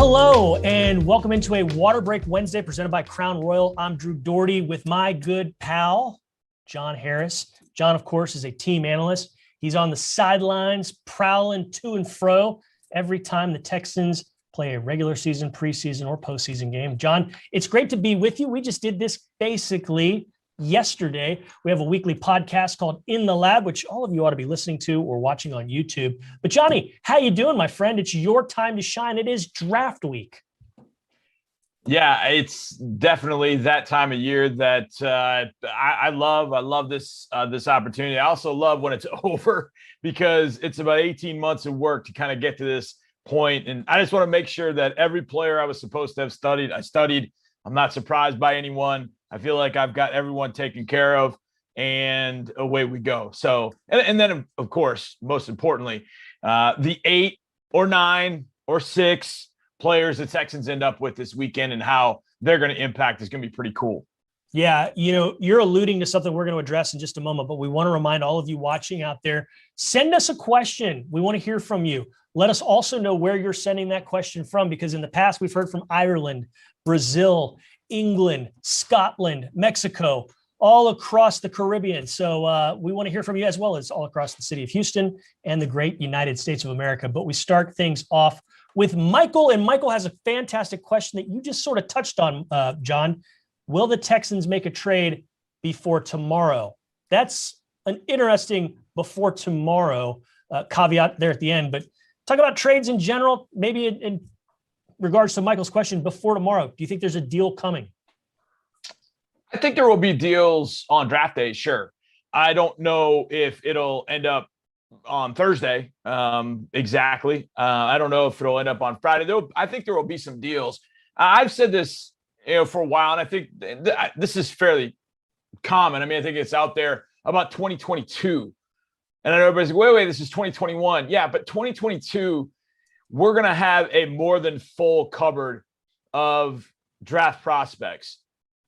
Hello, and welcome into a Water Break Wednesday presented by Crown Royal. I'm Drew Dougherty with my good pal, John Harris. John, of course, is a team analyst. He's on the sidelines, prowling to and fro every time the Texans play a regular season, preseason, or postseason game. John, it's great to be with you. We just did this basically yesterday. We have a weekly podcast called In the Lab, which all of you ought to be listening to or watching on YouTube. But Johnny, how you doing, my friend? It's your time to shine. It is draft week. Yeah, it's definitely that time of year that I love. I love this opportunity. I also love when it's over because it's about 18 months of work to kind of get to this point. And I just want to make sure that every player I was supposed to have studied, I studied. I'm not surprised by anyone. I feel like I've got everyone taken care of, and away we go. So, and then, of course, most importantly, the 8 or 9 or 6 players the Texans end up with this weekend and how they're going to impact is going to be pretty cool. Yeah, you're alluding to something we're going to address in just a moment, but we want to remind all of you watching out there, send us a question. We want to hear from you. Let us also know where you're sending that question from, because in the past we've heard from Ireland, Brazil, England, Scotland, Mexico, all across the Caribbean. So we want to hear from you as well as all across the city of Houston and the great United States of America. But we start things off with Michael, and Michael has a fantastic question that you just sort of touched on, John. Will the Texans make a trade before tomorrow? That's an interesting before tomorrow caveat there at the end, but talk about trades in general, maybe in regards to Michael's question before tomorrow. Do you think there's a deal coming? I think there will be deals on draft day, sure. I don't know if it'll end up on Thursday exactly. I don't know if it'll end up on Friday. I think there will be some deals. I've said this for a while, and I think this is fairly common. I mean, I think it's out there about 2022. And I know everybody's like, wait, this is 2021. Yeah, but 2022, we're going to have a more than full cupboard of draft prospects.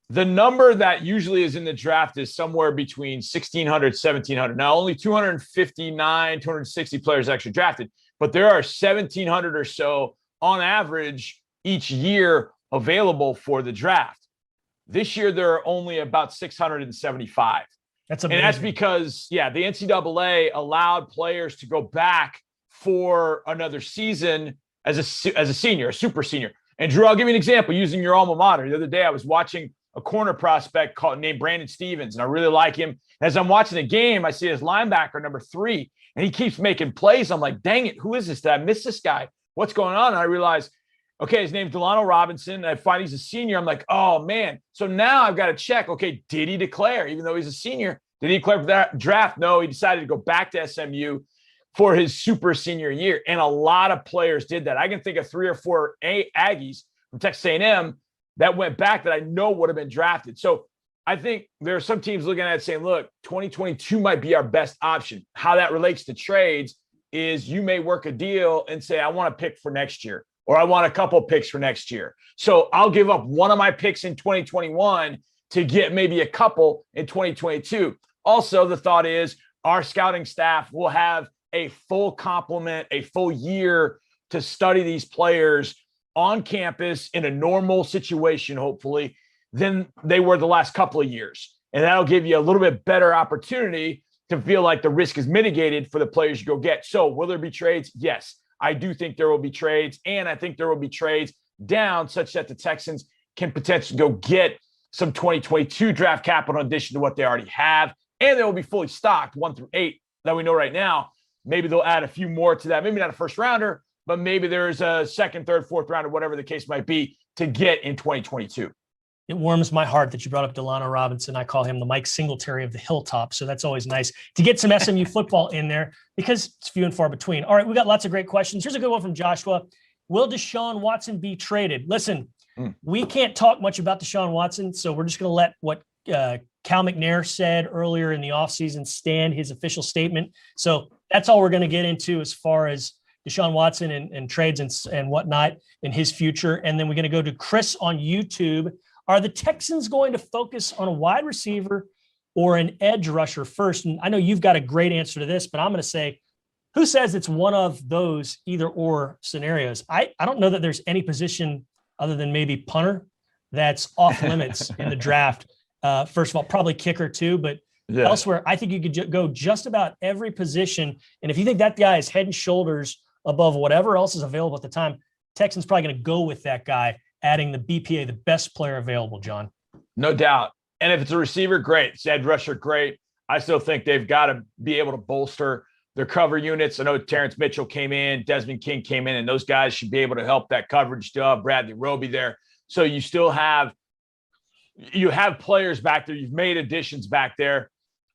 The number that usually is in the draft is somewhere between 1,600, 1,700. Now, only 259, 260 players actually drafted, but there are 1,700 or so on average each year available for the draft. This year, there are only about 675. That's amazing. And that's because, the NCAA allowed players to go back for another season as a senior, a super senior. And Drew, I'll give you an example using your alma mater. The other day, I was watching a corner prospect named Brandon Stevens, and I really like him. As I'm watching the game, I see his linebacker, number 3, and he keeps making plays. I'm like, dang it, who is this? Did I miss this guy? What's going on? And I realize, okay, his name's Delano Robinson. I find he's a senior. I'm like, oh, man. So now I've got to check, okay, did he declare, even though he's a senior? Did he declare for that draft? No, he decided to go back to SMU for his super senior year. And a lot of players did that. I can think of 3 or 4 Aggies from Texas A&M that went back that I know would have been drafted. So I think there are some teams looking at it saying, look, 2022 might be our best option. How that relates to trades is you may work a deal and say, I want a pick for next year, or I want a couple picks for next year. So I'll give up one of my picks in 2021 to get maybe a couple in 2022. Also, the thought is our scouting staff will have a full complement, a full year to study these players on campus in a normal situation, hopefully, than they were the last couple of years. And that'll give you a little bit better opportunity to feel like the risk is mitigated for the players you go get. So will there be trades? Yes, I do think there will be trades. And I think there will be trades down such that the Texans can potentially go get some 2022 draft capital in addition to what they already have. And they will be fully stocked 1 through 8 that we know right now. Maybe they'll add a few more to that. Maybe not a first rounder, but maybe there's a second, third, fourth rounder, whatever the case might be, to get in 2022. It warms my heart that you brought up Delano Robinson. I call him the Mike Singletary of the Hilltop. So that's always nice to get some SMU football in there because it's few and far between. All right, we got lots of great questions. Here's a good one from Joshua. Will Deshaun Watson be traded? Listen, we can't talk much about Deshaun Watson, so we're just going to let what Cal McNair said earlier in the offseason stand, his official statement. So that's all we're going to get into as far as Deshaun Watson and trades and whatnot in his future. And then we're going to go to Chris on YouTube. Are the Texans going to focus on a wide receiver or an edge rusher first? And I know you've got a great answer to this, but I'm going to say Who says it's one of those either or scenarios? I don't know that there's any position other than maybe punter that's off limits in the draft. First of all, probably kicker too, but elsewhere, I think you could go just about every position. And if you think that guy is head and shoulders above whatever else is available at the time, Texans probably going to go with that guy, adding the BPA, the best player available, John. No doubt. And if it's a receiver, great. It's edge rusher, great. I still think they've got to be able to bolster their cover units. I know Terrence Mitchell came in, Desmond King came in, and those guys should be able to help that coverage stuff. Bradley Roby there. So you still have players back there. You've made additions back there.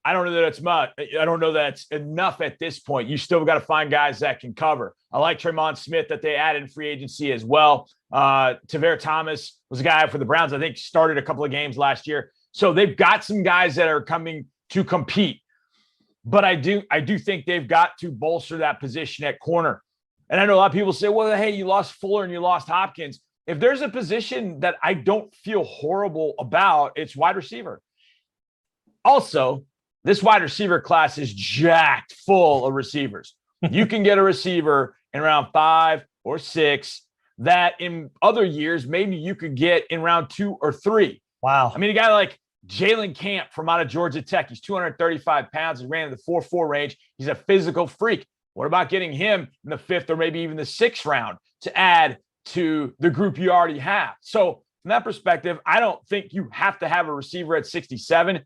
I don't know that it's much. I don't know that's enough at this point. You still got to find guys that can cover. I like Tremont Smith that they added in free agency as well. Tavere Thomas was a guy for the Browns, I think started a couple of games last year. So they've got some guys that are coming to compete. But I do think they've got to bolster that position at corner. And I know a lot of people say, well, hey, you lost Fuller and you lost Hopkins. If there's a position that I don't feel horrible about, it's wide receiver. Also, this wide receiver class is jacked full of receivers. You can get a receiver in round 5 or 6 that in other years, maybe you could get in round 2 or 3. Wow. I mean, a guy like Jalen Camp from out of Georgia Tech, he's 235 pounds. He ran in the 4.4 range. He's a physical freak. What about getting him in the 5th or maybe even the 6th round to add to the group you already have? So from that perspective, I don't think you have to have a receiver at 67.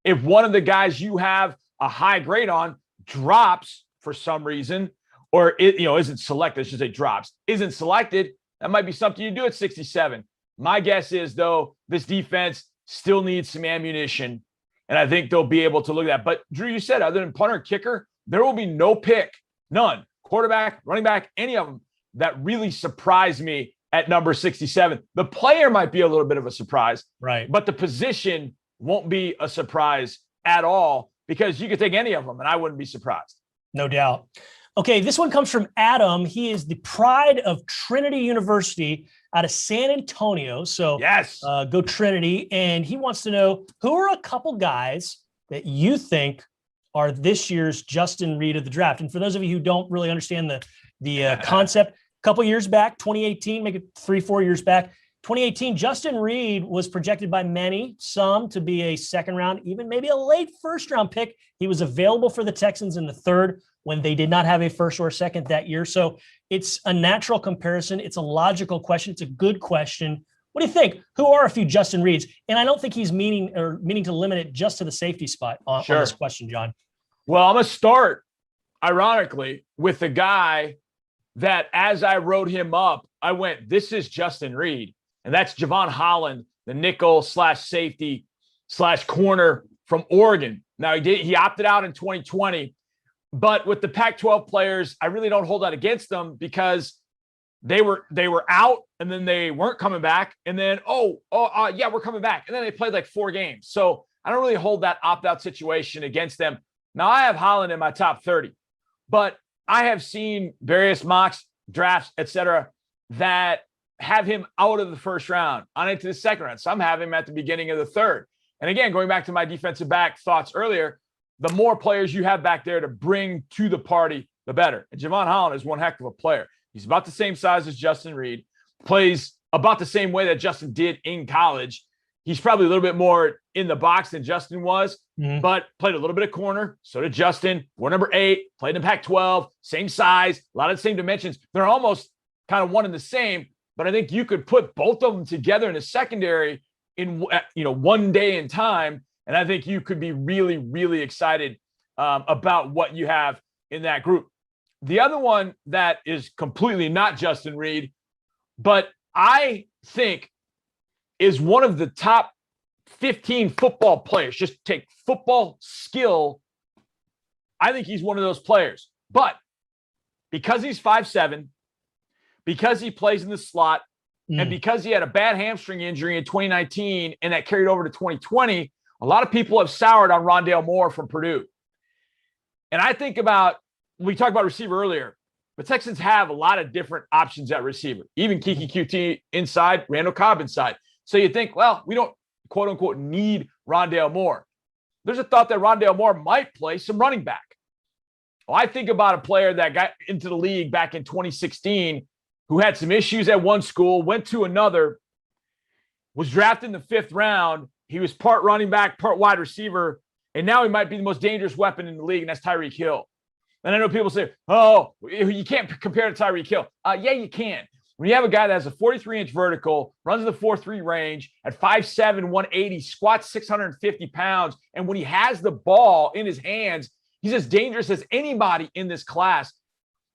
If one of the guys you have a high grade on drops for some reason, or isn't selected, I should say drops, isn't selected, that might be something you do at 67. My guess is, though, this defense still needs some ammunition, and I think they'll be able to look at that. But, Drew, you said other than punter and kicker, there will be no pick, none, quarterback, running back, any of them, that really surprised me at number 67. The player might be a little bit of a surprise, right? But the position won't be a surprise at all because you could take any of them, and I wouldn't be surprised. No doubt. Okay, this one comes from Adam. He is the pride of Trinity University out of San Antonio. So yes, go Trinity. And he wants to know, who are a couple guys that you think are this year's Justin Reed of the draft? And for those of you who don't really understand the concept, a couple years back, 2018, make it 3-4 years back, 2018, Justin Reed was projected by some to be a second round, even maybe a late first round pick. He was available for the Texans in the 3rd when they did not have a first or second that year. So it's a natural comparison. It's a logical question. It's a good question. What do you think? Who are a few Justin Reeds? And I don't think he's meaning to limit it just to the safety spot on this question, John. Well, I'm going to start, ironically, with the guy that as I wrote him up, I went, this is Justin Reed. And that's Javon Holland, the nickel/safety/corner from Oregon. Now, he opted out in 2020, but with the Pac-12 players, I really don't hold that against them because they were out and then they weren't coming back. And then, yeah, we're coming back. And then they played like 4 games. So I don't really hold that opt-out situation against them. Now, I have Holland in my top 30, but I have seen various mocks, drafts, etc., that have him out of the first round on into the second round. Some have him at the beginning of the 3rd. And again, going back to my defensive back thoughts earlier, the more players you have back there to bring to the party, the better. And Javon Holland is one heck of a player. He's about the same size as Justin Reed, plays about the same way that Justin did in college. He's probably a little bit more in the box than Justin was, but played a little bit of corner. So did Justin. We're number 8, played in Pac-12, same size, a lot of the same dimensions. They're almost kind of one and the same. But I think you could put both of them together in a secondary in one day in time, and I think you could be really, really excited about what you have in that group. The other one that is completely not Justin Reed, but I think is one of the top 15 football players. Just take football skill. I think he's one of those players. But because he's 5'7", because he plays in the slot, and because he had a bad hamstring injury in 2019 and that carried over to 2020, a lot of people have soured on Rondale Moore from Purdue. And I think we talked about receiver earlier, but Texans have a lot of different options at receiver, even Kiki QT inside, Randall Cobb inside. So you think, well, we don't, quote unquote, need Rondale Moore. There's a thought that Rondale Moore might play some running back. Well, I think about a player that got into the league back in 2016 who had some issues at one school, went to another, was drafted in the 5th round. He was part running back, part wide receiver, and now he might be the most dangerous weapon in the league, and that's Tyreek Hill. And I know people say, oh, you can't compare to Tyreek Hill. Yeah, you can. When you have a guy that has a 43-inch vertical, runs in the 4.3 range at 5'7", 180, squats 650 pounds, and when he has the ball in his hands, he's as dangerous as anybody in this class.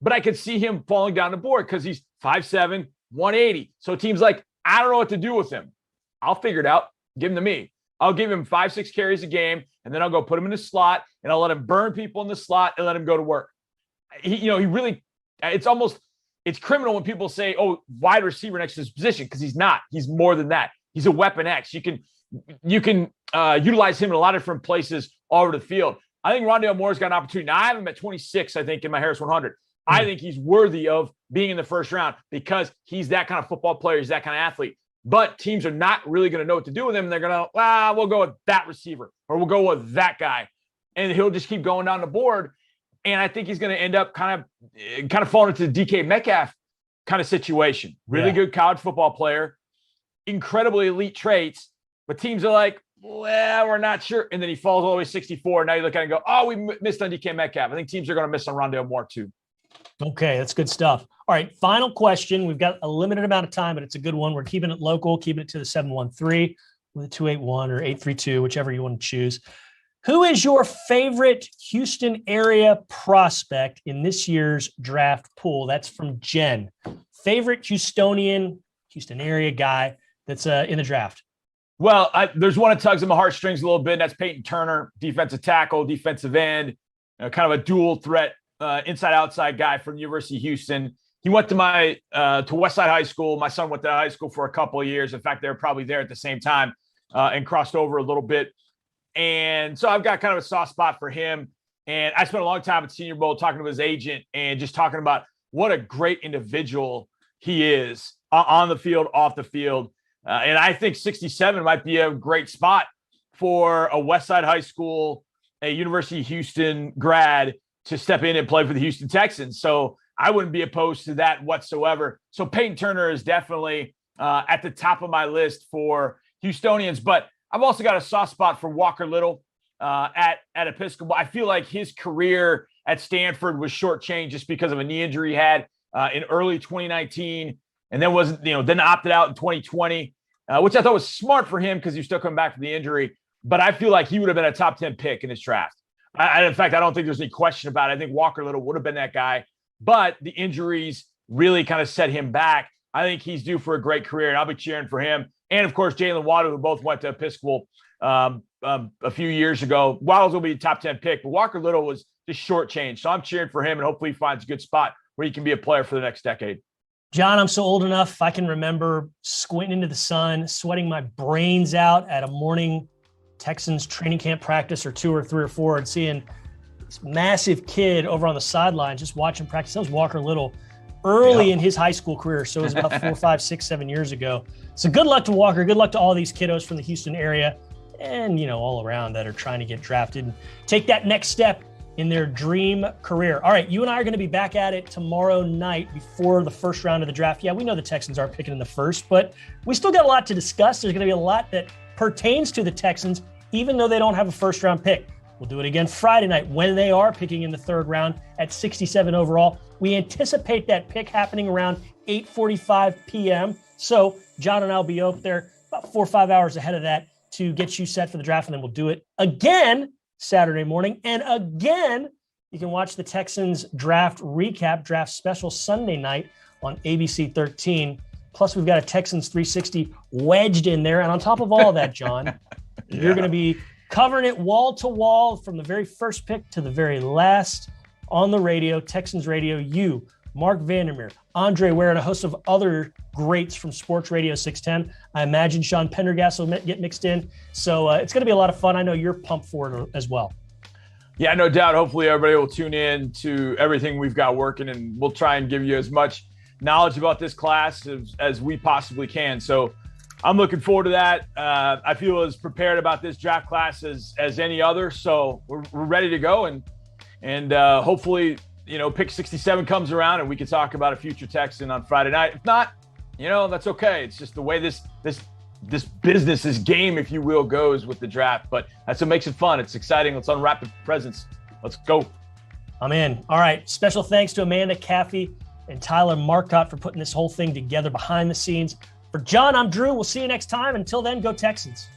But I could see him falling down the board because he's 5'7", 180. So teams like, I don't know what to do with him. I'll figure it out. Give him to me. I'll give him 5-6 carries a game, and then I'll go put him in the slot, and I'll let him burn people in the slot and let him go to work. He really, it's criminal when people say, oh, wide receiver next to his position, because he's not. He's more than that. He's a weapon X. You can utilize him in a lot of different places all over the field. I think Rondale Moore's got an opportunity. Now, I have him at 26, I think, in my Harris 100. I think he's worthy of being in the first round because he's that kind of football player. He's that kind of athlete. But teams are not really going to know what to do with him. And they're going to, we'll go with that receiver, or we'll go with that guy. And he'll just keep going down the board. And I think he's going to end up kind of falling into the DK Metcalf kind of situation. Really good college football player, incredibly elite traits, but teams are like, well, we're not sure. And then he falls all the way 64. Now you look at it and go, oh, we missed on DK Metcalf. I think teams are going to miss on Rondale Moore too. Okay, that's good stuff. All right, final question. We've got a limited amount of time, but it's a good one. We're keeping it local, keeping it to the 713 with a 281 or 832, whichever you want to choose. Who is your favorite Houston area prospect in this year's draft pool? That's from Jen. Favorite Houstonian, Houston area guy that's in the draft. Well, there's one that tugs at my heartstrings a little bit, and that's Peyton Turner, defensive tackle, defensive end, kind of a dual threat, inside-outside guy from the University of Houston. He went to Westside High School. My son went to high school for a couple of years. In fact, they were probably there at the same time and crossed over a little bit. And so I've got kind of a soft spot for him. And I spent a long time at Senior Bowl talking to his agent and just talking about what a great individual he is on the field, off the field. And I think 67 might be a great spot for a Westside High School, a University of Houston grad to step in and play for the Houston Texans. So I wouldn't be opposed to that whatsoever. So Peyton Turner is definitely at the top of my list for Houstonians. But I've also got a soft spot for Walker Little at Episcopal. I feel like his career at Stanford was shortchanged just because of a knee injury he had in early 2019, and then then opted out in 2020, which I thought was smart for him because he was still coming back from the injury. But I feel like he would have been a top 10 pick in this draft. In fact, I don't think there's any question about it. I think Walker Little would have been that guy, but the injuries really kind of set him back. I think he's due for a great career, and I'll be cheering for him. And, of course, Jalen Waddle, who both went to Episcopal a few years ago. Waddle's will be a top 10 pick, but Walker Little was just shortchanged. So I'm cheering for him, and hopefully he finds a good spot where he can be a player for the next decade. John, I'm so old enough, I can remember squinting into the sun, sweating my brains out at a morning Texans training camp practice or 2 or 3 or 4 and seeing this massive kid over on the sideline just watching practice. That was Walker Little early in his high school career. So it was about 4, 5, 6, 7 years ago. So good luck to Walker. Good luck to all these kiddos from the Houston area and, all around that are trying to get drafted and take that next step in their dream career. All right, you and I are going to be back at it tomorrow night before the first round of the draft. Yeah, we know the Texans aren't picking in the first, but we still got a lot to discuss. There's going to be a lot that pertains to the Texans, even though they don't have a first round pick. We'll do it again Friday night when they are picking in the third round at 67 overall. We anticipate that pick happening around 8:45 p.m. So John and I will be up there about 4 or 5 hours ahead of that to get you set for the draft, and then we'll do it again Saturday morning. And again, you can watch the Texans draft recap, draft special Sunday night on ABC 13. Plus, we've got a Texans 360 wedged in there. And on top of all that, John, you're going to be covering it wall to wall from the very first pick to the very last on the radio, Texans radio. You, Mark Vandermeer, Andre Ware, and a host of other greats from Sports Radio 610. I imagine Sean Pendergast will get mixed in. So it's going to be a lot of fun. I know you're pumped for it as well. Yeah, no doubt. Hopefully everybody will tune in to everything we've got working, and we'll try and give you as much knowledge about this class as we possibly can. So I'm looking forward to that. I feel as prepared about this draft class as any other. So we're ready to go. And And hopefully, pick 67 comes around and we can talk about a future Texan on Friday night. If not, that's okay. It's just the way this business, this game, if you will, goes with the draft. But that's what makes it fun. It's exciting. Let's unwrap the presents. Let's go. I'm in. All right. Special thanks to Amanda Caffey and Tyler Marcotte for putting this whole thing together behind the scenes. For John, I'm Drew. We'll see you next time. Until then, go Texans.